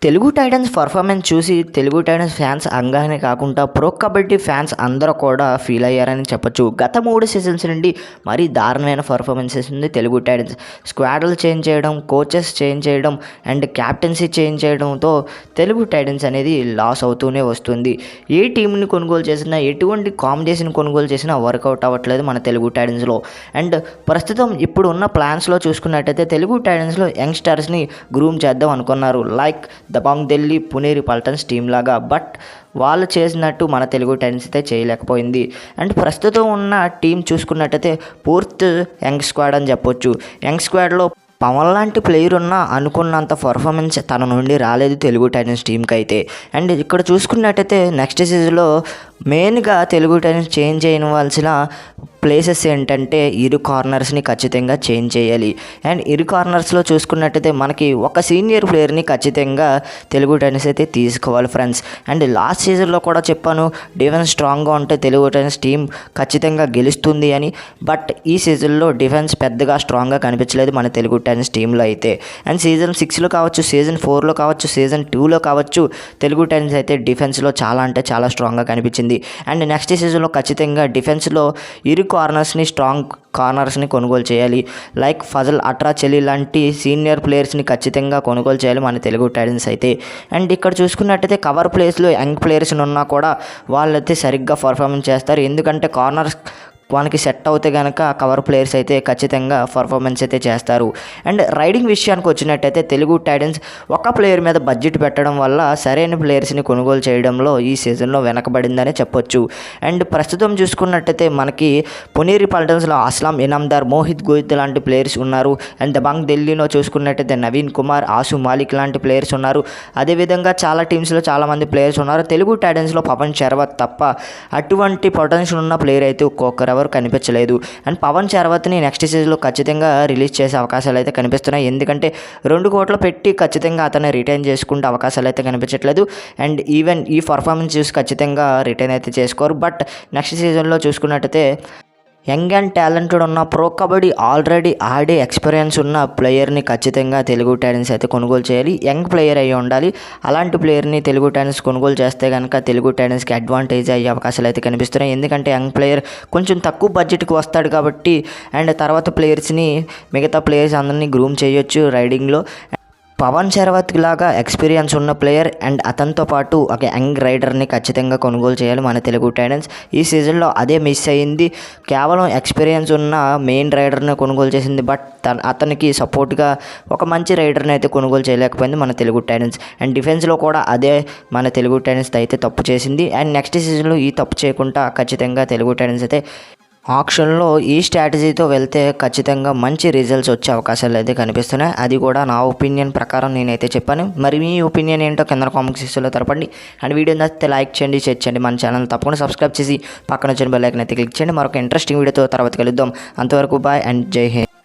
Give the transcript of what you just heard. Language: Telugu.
తెలుగు టైటన్స్ పర్ఫార్మెన్స్ చూసి తెలుగు టైటన్స్ ఫ్యాన్స్ అంగానే కాకుండా ప్రో కబడ్డీ ఫ్యాన్స్ అందరూ కూడా ఫీల్ అయ్యారని చెప్పొచ్చు. గత 3 సీజన్స్ నుండి మరీ దారుణమైన పర్ఫార్మెన్సెస్ ఉంది తెలుగు టైటన్స్. స్క్వాడ్లు చేంజ్ చేయడం, కోచెస్ చేంజ్ చేయడం అండ్ క్యాప్టెన్సీ చేంజ్ చేయడంతో తెలుగు టైటన్స్ అనేది లాస్ అవుతూనే వస్తుంది. ఏ టీంని కొనుగోలు చేసినా, ఎటువంటి కాంబినేషన్ కొనుగోలు చేసినా వర్కౌట్ అవ్వట్లేదు మన తెలుగు టైటన్స్లో. అండ్ ప్రస్తుతం ఇప్పుడు ఉన్న ప్లాన్స్లో చూసుకున్నట్టయితే తెలుగు టైటన్స్లో యంగ్స్టర్స్ని గ్రూమ్ చేద్దాం అనుకున్నారు. లైక్ దబాంగ్ ఢిల్లీ, పునేరి పల్టన్స్ టీం లాగా. బట్ వాళ్ళు చేసినట్టు మన తెలుగు టైటన్స్ అయితే చేయలేకపోయింది. అండ్ ప్రస్తుతం ఉన్న టీం చూసుకున్నట్టయితే పూర్తి యంగ్ స్క్వాడ్ అని చెప్పొచ్చు. యంగ్ స్క్వాడ్లో పవన్ లాంటి ప్లేయర్ ఉన్నా అనుకున్నంత పర్ఫార్మెన్స్ తన నుండి రాలేదు తెలుగు టైటన్స్ టీంకి అయితే. అండ్ ఇక్కడ చూసుకున్నట్టయితే నెక్స్ట్ సీజన్లో మెయిన్గా తెలుగు టైటన్స్ చేంజ్ చేయవలసిన ప్లేసెస్ ఏంటంటే ఇరు కార్నర్స్ని ఖచ్చితంగా చేంజ్ చేయాలి. అండ్ ఇరు కార్నర్స్లో చూసుకున్నట్టయితే మనకి ఒక సీనియర్ ప్లేయర్ని ఖచ్చితంగా తెలుగు టైటన్స్ అయితే తీసుకోవాలి ఫ్రెండ్స్. అండ్ లాస్ట్ సీజన్లో కూడా చెప్పాను, డిఫెన్స్ స్ట్రాంగ్గా ఉంటే తెలుగు టైటన్స్ టీం ఖచ్చితంగా గెలుస్తుంది అని. బట్ ఈ సీజన్లో డిఫెన్స్ పెద్దగా స్ట్రాంగ్గా కనిపించలేదు మన తెలుగు టైటన్స్ టీంలో అయితే. అండ్ సీజన్ 6లో కావచ్చు, సీజన్ 4లో కావచ్చు, సీజన్ 2లో కావచ్చు, తెలుగు టైటన్స్ అయితే డిఫెన్స్లో చాలా అంటే చాలా స్ట్రాంగ్గా కనిపించింది. అండ్ నెక్స్ట్ సీజన్లో ఖచ్చితంగా డిఫెన్స్లో ఇరు కార్నర్స్ని, స్ట్రాంగ్ కార్నర్స్ని కొనుగోలు చేయాలి. లైక్ ఫజల్ అట్రాచెలి లాంటి సీనియర్ ప్లేయర్స్ని ఖచ్చితంగా కొనుగోలు చేయాలి మన తెలుగు టైటన్స్ అయితే. అండ్ ఇక్కడ చూసుకున్నట్టయితే కవర్ ప్లేస్లో యంగ్ ప్లేయర్స్ని ఉన్నా కూడా వాళ్ళైతే సరిగ్గా పర్ఫార్మెన్స్ చేస్తారు. ఎందుకంటే కార్నర్స్ మనకి సెట్ అవుతే కనుక కవర్ ప్లేయర్స్ అయితే ఖచ్చితంగా పర్ఫార్మెన్స్ అయితే చేస్తారు. అండ్ రైడింగ్ విషయానికి వచ్చినట్టయితే తెలుగు టైటన్స్ ఒక ప్లేయర్ మీద బడ్జెట్ పెట్టడం వల్ల సరైన ప్లేయర్స్ని కొనుగోలు చేయడంలో ఈ సీజన్లో వెనకబడిందనే చెప్పొచ్చు. అండ్ ప్రస్తుతం చూసుకున్నట్టయితే మనకి పునేరి పల్టన్స్లో అస్లాం ఇనామ్దార్, మోహిత్ గోయిత్ లాంటి ప్లేయర్స్ ఉన్నారు. అండ్ దబాంగ్ ఢిల్లీలో చూసుకున్నట్టయితే నవీన్ కుమార్, ఆసు మాలిక్ లాంటి ప్లేయర్స్ ఉన్నారు. అదేవిధంగా చాలా టీమ్స్లో చాలామంది ప్లేయర్స్ ఉన్నారు. తెలుగు టైటన్స్లో పవన్ శర్వత్ తప్ప అటువంటి పొటెన్షియల్ ఉన్న ప్లేయర్ అయితే ఒక్కొక్కరు ఎవరు కనిపించలేదు. అండ్ పవన్ శర్వత్ని నెక్స్ట్ సీజన్లో ఖచ్చితంగా రిలీజ్ చేసే అవకాశాలు అయితే కనిపిస్తున్నాయి. ఎందుకంటే 2 కోట్లు పెట్టి ఖచ్చితంగా అతన్ని రిటైన్ చేసుకుంటే అవకాశాలు అయితే కనిపించట్లేదు. అండ్ ఈవెన్ ఈ పర్ఫార్మెన్స్ చూసి ఖచ్చితంగా రిటైన్ అయితే చేసుకోరు. బట్ నెక్స్ట్ సీజన్లో చూసుకున్నట్టయితే యంగ్ అండ్ టాలెంటెడ్ ఉన్న ప్రో కబడ్డీ ఆల్రెడీ ఆడే ఎక్స్పీరియన్స్ ఉన్న ప్లేయర్ని ఖచ్చితంగా తెలుగు టైటన్స్ అయితే కొనుగోలు చేయాలి. యంగ్ ప్లేయర్ అయ్యి ఉండాలి. అలాంటి ప్లేయర్ని తెలుగు టైటన్స్ కొనుగోలు చేస్తే కనుక తెలుగు టైటన్స్కి అడ్వాంటేజ్ అయ్యే అవకాశాలు అయితే కనిపిస్తున్నాయి. ఎందుకంటే యంగ్ ప్లేయర్ కొంచెం తక్కువ బడ్జెట్కి వస్తాడు కాబట్టి. అండ్ తర్వాత ప్లేయర్స్ని, మిగతా ప్లేయర్స్ అందరినీ గ్రూమ్ చేయొచ్చు రైడింగ్లో. పవన్ శర్వత్ లాగా ఎక్స్పీరియన్స్ ఉన్న ప్లేయర్ అండ్ అతనితో పాటు ఒక యంగ్ రైడర్ని ఖచ్చితంగా కొనుగోలు చేయాలి మన తెలుగు టైటన్స్. ఈ సీజన్లో అదే మిస్ అయ్యింది. కేవలం ఎక్స్పీరియన్స్ ఉన్న మెయిన్ రైడర్ని కొనుగోలు చేసింది. బట్ అతనికి సపోర్ట్గా ఒక మంచి రైడర్ని అయితే కొనుగోలు చేయలేకపోయింది మన తెలుగు టైటన్స్. అండ్ డిఫెన్స్లో కూడా అదే మన తెలుగు టైటన్స్ అయితే తప్పు చేసింది. అండ్ నెక్స్ట్ సీజన్లో ఈ తప్పు చేయకుండా ఖచ్చితంగా తెలుగు టైటన్స్ అయితే ఆక్షన్లో ఈ స్ట్రాటజీతో వెళ్తే ఖచ్చితంగా మంచి రిజల్ట్స్ వచ్చే అవకాశాలు అయితే కనిపిస్తున్నాయి. అది కూడా నా ఒపీనియన్ ప్రకారం నేనైతే చెప్పాను. మరి మీ ఒపీనియన్ ఏంటో కింద కామెంట్ సెక్షన్లో తెలపండి. అండ్ వీడియో నచ్చితే లైక్ చేయండి, షేర్ చేయండి. మన ఛానల్ తప్పకుండా సబ్స్క్రైబ్ చేసి పక్కన వచ్చిన బెల్ ఐకాన్ అయితే క్లిక్ చేయండి. మరొక ఇంట్రెస్టింగ్ వీడియోతో తర్వాత కలుద్దాం. అంతవరకు బాయ్ అండ్ జై హింద్.